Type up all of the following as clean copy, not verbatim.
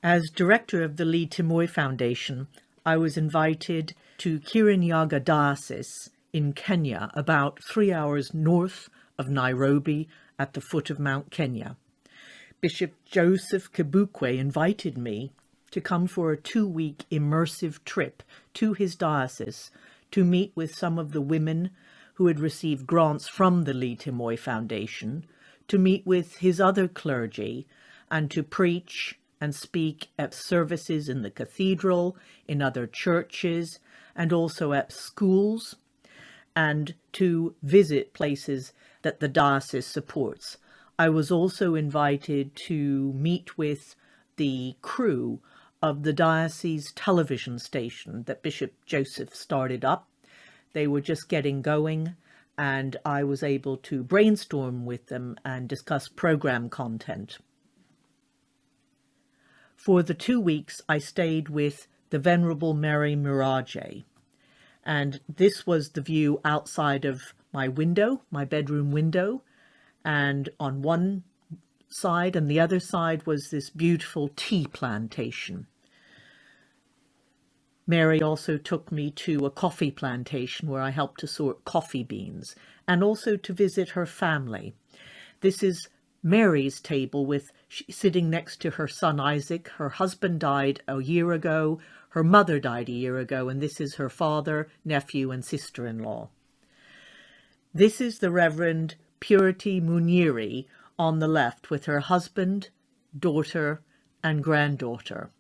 As director of the Lee Timoy Foundation, I was invited to Kirinyaga Diocese in Kenya, about 3 hours north of Nairobi at the foot of Mount Kenya. Bishop Joseph Kibukwe invited me to come for a 2-week immersive trip to his diocese to meet with some of the women who had received grants from the Lee Timoy Foundation, to meet with his other clergy, and to preach and speak at services in the cathedral, in other churches, and also at schools, and to visit places that the diocese supports. I was also invited to meet with the crew of the diocese television station that Bishop Joseph started up. They were just getting going, and I was able to brainstorm with them and discuss program content. For the 2 weeks, I stayed with the Venerable Mary Miraje, and this was the view outside of my window, my bedroom window, and on one side and the other side was this beautiful tea plantation. Mary also took me to a coffee plantation where I helped to sort coffee beans, and also to visit her family. This is Mary's table with sitting next to her son Isaac. Her husband died a year ago, her mother died a year ago, and this is her father, nephew, and sister-in-law. This is the Reverend Purity Muniri on the left with her husband, daughter, and granddaughter.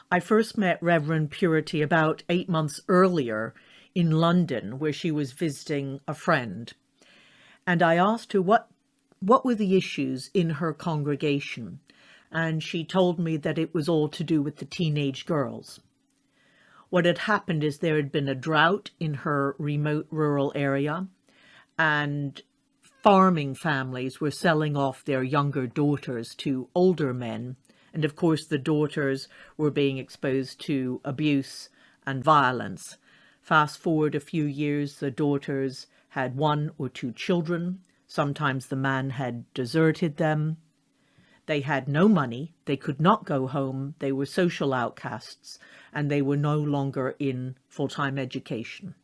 I first met Reverend Purity about 8 months earlier in London, where she was visiting a friend. And I asked her what were the issues in her congregation, and she told me that it was all to do with the teenage girls. What had happened is there had been a drought in her remote rural area, and farming families were selling off their younger daughters to older men, and of course the daughters were being exposed to abuse and violence. Fast forward a few years, the daughters had 1 or 2 children. Sometimes the man had deserted them. They had no money. They could not go home. They were social outcasts, and they were no longer in full-time education.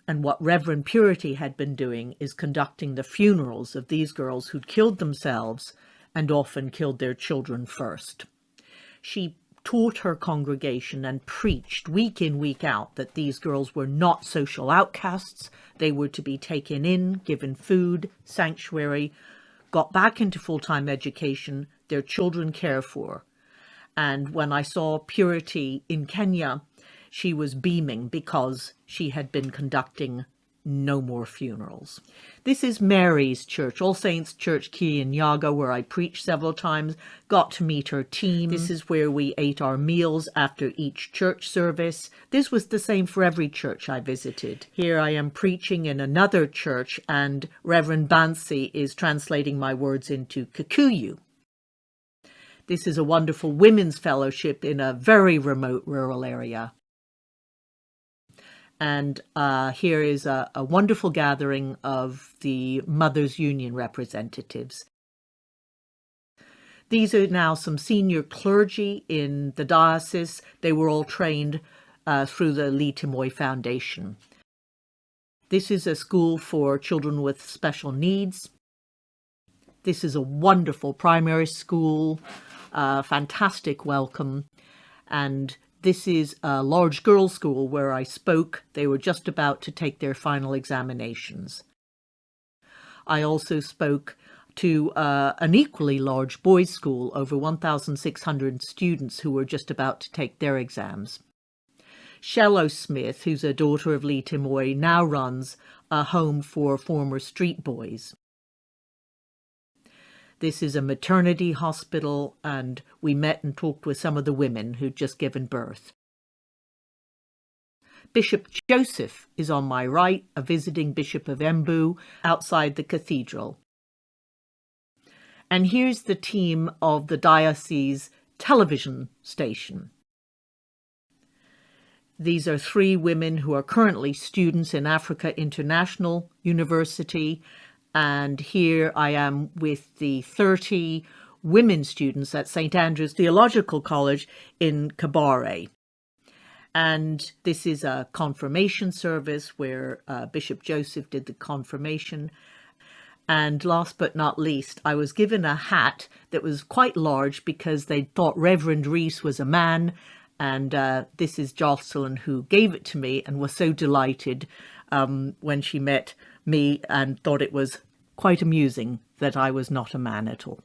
And what Reverend Purity had been doing is conducting the funerals of these girls who'd killed themselves and often killed their children first. She taught her congregation and preached week in, week out that these girls were not social outcasts. They were to be taken in, given food, sanctuary, got back into full-time education, their children cared for. And when I saw Purity in Kenya, she was beaming because she had been conducting no more funerals. This is Mary's church, All Saints Church, Kirinyaga, where I preached several times, got to meet her team. This is where we ate our meals after each church service. This was the same for every church I visited. Here I am preaching in another church, and Reverend Bansi is translating my words into Kikuyu. This is a wonderful women's fellowship in a very remote rural area. And here is a wonderful gathering of the Mothers Union representatives. These are now some senior clergy in the diocese. They were all trained through the Lee Timoy Foundation. This is a school for children with special needs. This is a wonderful primary school, fantastic welcome, and this is a large girls' school where I spoke. They were just about to take their final examinations. I also spoke to an equally large boys' school, over 1,600 students who were just about to take their exams. Shello Smith, who's a daughter of Lee Timoy, now runs a home for former street boys. This is a maternity hospital, and we met and talked with some of the women who'd just given birth. Bishop Joseph is on my right, a visiting Bishop of Embu, outside the cathedral. And here's the team of the diocese television station. These are 3 women who are currently students in Africa International University, and here I am with the 30 women students at St. Andrew's Theological College in Kabare. And this is a confirmation service where Bishop Joseph did the confirmation. And last but not least, I was given a hat that was quite large because they thought Reverend Reese was a man. And this is Jocelyn, who gave it to me and was so delighted when she met me and thought it was quite amusing that I was not a man at all.